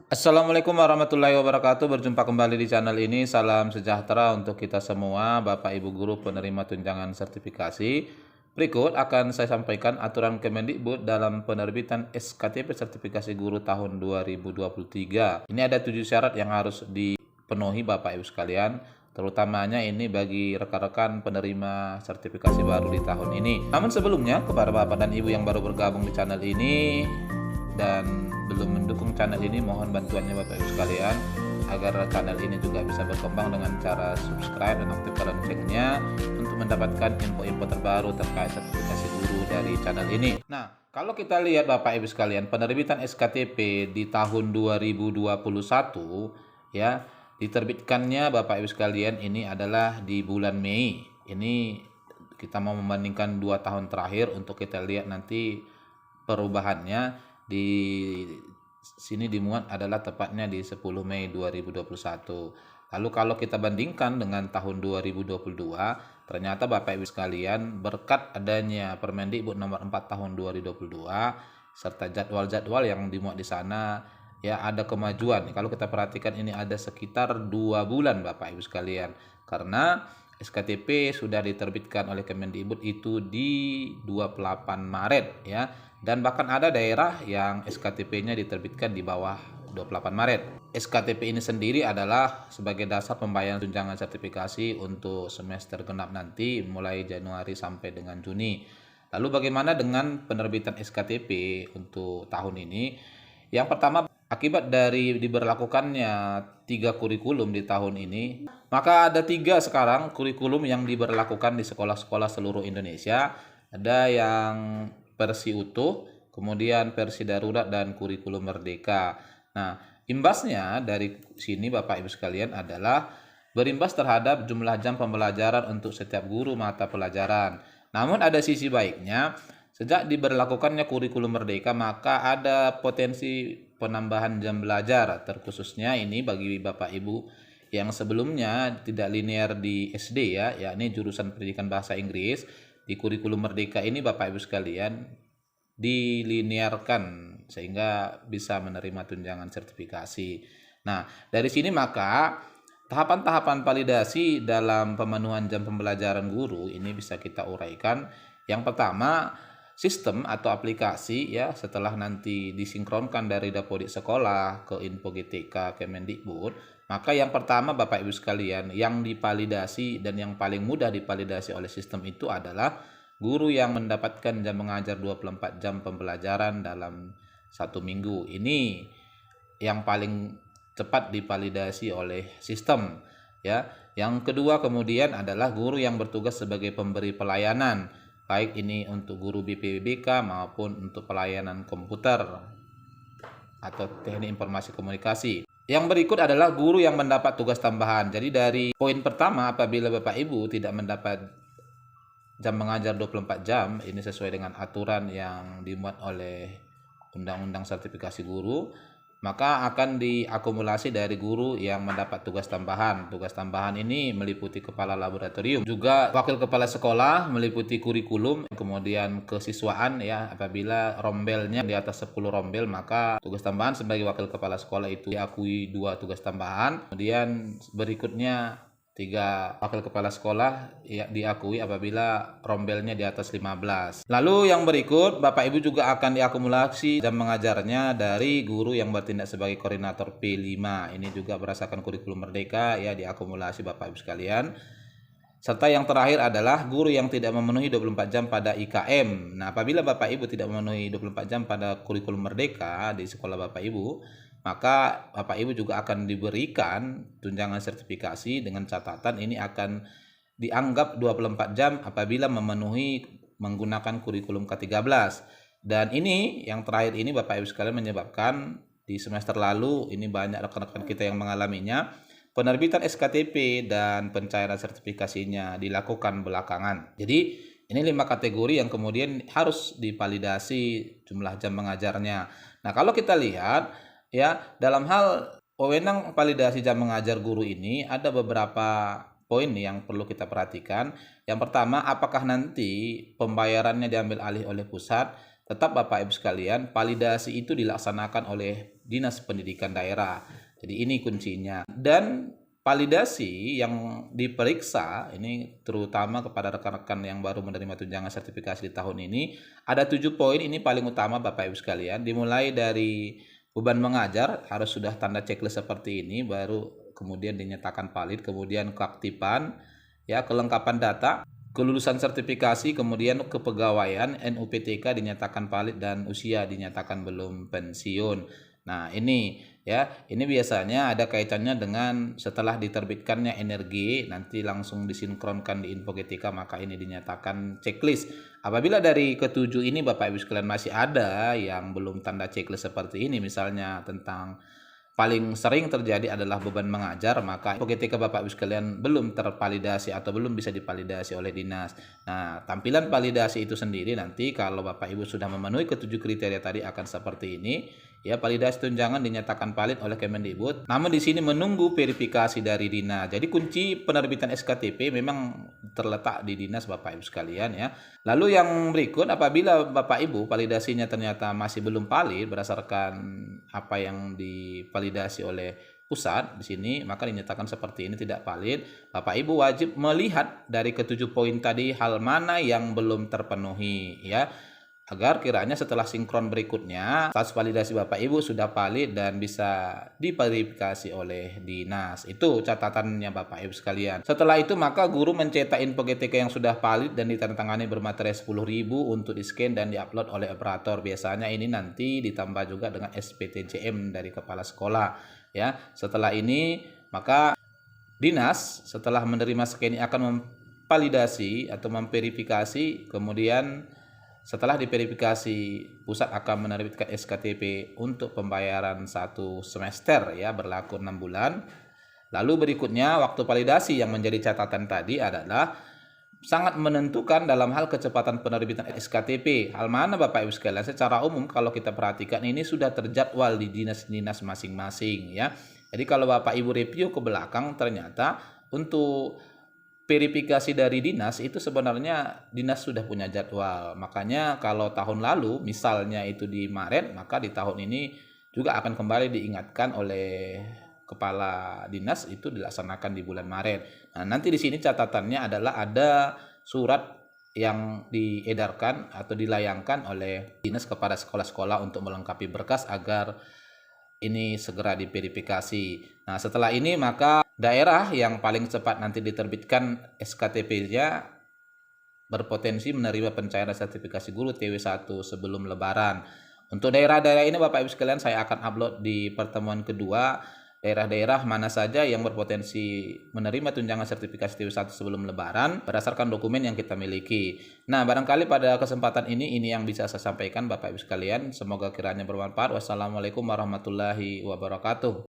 Assalamualaikum warahmatullahi wabarakatuh. Berjumpa kembali di channel ini. Salam sejahtera untuk kita semua, Bapak Ibu guru penerima tunjangan sertifikasi. Berikut akan saya sampaikan aturan Kemendikbud dalam penerbitan SKTP sertifikasi guru tahun 2023. Ini ada 7 syarat yang harus dipenuhi Bapak Ibu sekalian. Terutamanya ini bagi rekan-rekan penerima sertifikasi baru di tahun ini. Namun sebelumnya, kepada Bapak dan Ibu yang baru bergabung di channel ini dan belum mendukung channel ini, mohon bantuannya Bapak Ibu sekalian agar channel ini juga bisa berkembang dengan cara subscribe dan aktifkan loncengnya untuk mendapatkan info-info terbaru terkait sertifikasi guru dari channel ini. Nah, kalau kita lihat Bapak Ibu sekalian, penerbitan SKTP di tahun 2021 ya, diterbitkannya Bapak Ibu sekalian ini adalah di bulan Mei. Ini kita mau membandingkan 2 tahun terakhir untuk kita lihat nanti perubahannya. Di sini dimuat adalah tepatnya di 10 Mei 2021. Lalu kalau kita bandingkan dengan tahun 2022, ternyata Bapak Ibu sekalian berkat adanya Permendikbud nomor 4 tahun 2022 serta jadwal-jadwal yang dimuat di sana ya, ada kemajuan. Kalau kita perhatikan ini ada sekitar 2 bulan Bapak Ibu sekalian, karena SKTP sudah diterbitkan oleh Kemendikbud itu di 28 Maret ya, dan bahkan ada daerah yang SKTP-nya diterbitkan di bawah 28 Maret. SKTP ini sendiri adalah sebagai dasar pembayaran tunjangan sertifikasi untuk semester genap nanti mulai Januari sampai dengan Juni. Lalu bagaimana dengan penerbitan SKTP untuk tahun ini? Yang pertama, akibat dari diberlakukannya 3 kurikulum di tahun ini, maka ada 3 sekarang kurikulum yang diberlakukan di sekolah-sekolah seluruh Indonesia. Ada yang versi utuh, kemudian versi darurat, dan kurikulum merdeka. Nah, imbasnya dari sini Bapak Ibu sekalian adalah berimbas terhadap jumlah jam pembelajaran untuk setiap guru mata pelajaran. Namun ada sisi baiknya, sejak diberlakukannya kurikulum merdeka maka ada potensi penambahan jam belajar, terkhususnya ini bagi Bapak Ibu yang sebelumnya tidak linear di SD ya, yakni jurusan pendidikan bahasa Inggris. Di kurikulum merdeka ini Bapak Ibu sekalian dilinearkan sehingga bisa menerima tunjangan sertifikasi. Nah, dari sini maka tahapan-tahapan validasi dalam pemenuhan jam pembelajaran guru ini bisa kita uraikan. Yang pertama, sistem atau aplikasi ya, setelah nanti disinkronkan dari Dapodik Sekolah ke Info GTK Kemendikbud, maka yang pertama Bapak Ibu sekalian yang divalidasi dan yang paling mudah divalidasi oleh sistem itu adalah guru yang mendapatkan jam mengajar 24 jam pembelajaran dalam 1 minggu. Ini yang paling cepat divalidasi oleh sistem ya. Yang kedua kemudian adalah guru yang bertugas sebagai pemberi pelayanan, baik ini untuk guru BPBK maupun untuk pelayanan komputer atau teknik informasi komunikasi. Yang berikut adalah guru yang mendapat tugas tambahan. Jadi dari poin pertama, apabila Bapak Ibu tidak mendapat jam mengajar 24 jam, ini sesuai dengan aturan yang dimuat oleh Undang-Undang Sertifikasi Guru, maka akan diakumulasi dari guru yang mendapat tugas tambahan. Tugas tambahan ini meliputi kepala laboratorium, juga wakil kepala sekolah, meliputi kurikulum, kemudian kesiswaan ya. Apabila rombelnya di atas 10 rombel, maka tugas tambahan sebagai wakil kepala sekolah itu diakui 2 tugas tambahan. Kemudian berikutnya 3 wakil kepala sekolah ya, diakui apabila rombelnya di atas 15. Lalu yang berikut, Bapak Ibu juga akan diakumulasi jam mengajarnya dari guru yang bertindak sebagai koordinator P5. Ini juga berdasarkan kurikulum merdeka ya, diakumulasi Bapak Ibu sekalian. Serta yang terakhir adalah guru yang tidak memenuhi 24 jam pada IKM. Nah, apabila Bapak Ibu tidak memenuhi 24 jam pada kurikulum merdeka di sekolah Bapak Ibu, maka Bapak Ibu juga akan diberikan tunjangan sertifikasi dengan catatan ini akan dianggap 24 jam apabila memenuhi menggunakan kurikulum K13. Dan ini yang terakhir ini Bapak Ibu sekalian menyebabkan di semester lalu ini banyak rekan-rekan kita yang mengalaminya. Penerbitan SKTP dan pencairan sertifikasinya dilakukan belakangan. Jadi ini 5 kategori yang kemudian harus divalidasi jumlah jam mengajarnya. Nah, kalau kita lihat ya, dalam hal wewenang validasi jam mengajar guru ini ada beberapa poin yang perlu kita perhatikan. Yang pertama, apakah nanti pembayarannya diambil alih oleh pusat? tetap Bapak Ibu sekalian, validasi itu dilaksanakan oleh Dinas Pendidikan Daerah. Jadi ini kuncinya. Dan validasi yang diperiksa ini terutama kepada rekan-rekan yang baru menerima tunjangan sertifikasi di tahun ini, ada 7 poin ini paling utama Bapak Ibu sekalian. Dimulai dari beban mengajar harus sudah tanda checklist seperti ini baru kemudian dinyatakan valid, kemudian keaktifan, ya, kelengkapan data, kelulusan sertifikasi, kemudian kepegawaian, NUPTK dinyatakan valid dan usia dinyatakan belum pensiun. Nah, ini ya, ini biasanya ada kaitannya dengan setelah diterbitkannya energi, nanti langsung disinkronkan di Info GTK, maka ini dinyatakan checklist. Apabila dari ketujuh ini Bapak Ibu sekalian masih ada yang belum tanda checklist seperti ini, misalnya tentang paling sering terjadi adalah beban mengajar, maka ketika Bapak Ibu sekalian belum tervalidasi atau belum bisa divalidasi oleh dinas. Nah, tampilan validasi itu sendiri nanti kalau Bapak Ibu sudah memenuhi ketujuh kriteria tadi akan seperti ini. Ya, validasi tunjangan dinyatakan valid oleh Kemendikbud. Namun di sini menunggu verifikasi dari dinas. Jadi kunci penerbitan SKTP memang terletak di dinas Bapak Ibu sekalian ya. Lalu yang berikut, apabila Bapak Ibu validasinya ternyata masih belum valid berdasarkan apa yang divalidasi oleh pusat di sini, maka dinyatakan seperti ini tidak valid. Bapak Ibu wajib melihat dari ketujuh poin tadi hal mana yang belum terpenuhi ya, agar kiranya setelah sinkron berikutnya status validasi Bapak Ibu sudah valid dan bisa diverifikasi oleh dinas. Itu catatannya Bapak Ibu sekalian. Setelah itu maka guru mencetak info GTK yang sudah valid dan ditandatangani bermaterai 10.000 untuk di-scan dan di-upload oleh operator. Biasanya ini nanti ditambah juga dengan SPTJM dari kepala sekolah ya. Setelah ini maka dinas setelah menerima scan ini akan memvalidasi atau memverifikasi, kemudian setelah diverifikasi, pusat akan menerbitkan SKTP untuk pembayaran 1 semester ya, berlaku 6 bulan. Lalu berikutnya waktu validasi yang menjadi catatan tadi adalah sangat menentukan dalam hal kecepatan penerbitan SKTP. Hal mana Bapak Ibu sekalian? Secara umum kalau kita perhatikan ini sudah terjadwal di dinas-dinas masing-masing ya. Jadi kalau Bapak Ibu review ke belakang ternyata untuk verifikasi dari dinas itu sebenarnya dinas sudah punya jadwal. Makanya kalau tahun lalu misalnya itu di Maret, maka di tahun ini juga akan kembali diingatkan oleh kepala dinas itu dilaksanakan di bulan Maret. Nah, nanti di sini catatannya adalah ada surat yang diedarkan atau dilayangkan oleh dinas kepada sekolah-sekolah untuk melengkapi berkas agar ini segera diverifikasi. Nah, setelah ini maka daerah yang paling cepat nanti diterbitkan SKTP-nya berpotensi menerima pencairan sertifikasi guru TW1 sebelum Lebaran. Untuk daerah-daerah ini Bapak Ibu sekalian saya akan upload di pertemuan kedua daerah-daerah mana saja yang berpotensi menerima tunjangan sertifikasi TW1 sebelum Lebaran berdasarkan dokumen yang kita miliki. Nah, barangkali pada kesempatan ini yang bisa saya sampaikan Bapak Ibu sekalian. Semoga kiranya bermanfaat. Wassalamualaikum warahmatullahi wabarakatuh.